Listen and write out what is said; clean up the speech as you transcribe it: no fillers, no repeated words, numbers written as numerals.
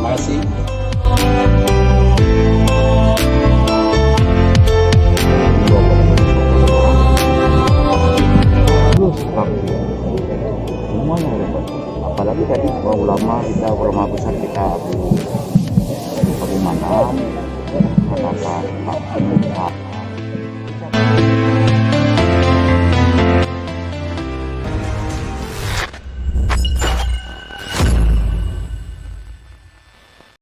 Terima kasih. Semuanya dapat. Apalagi tadi ulama besar kita Abu Manan mengatakan vaksin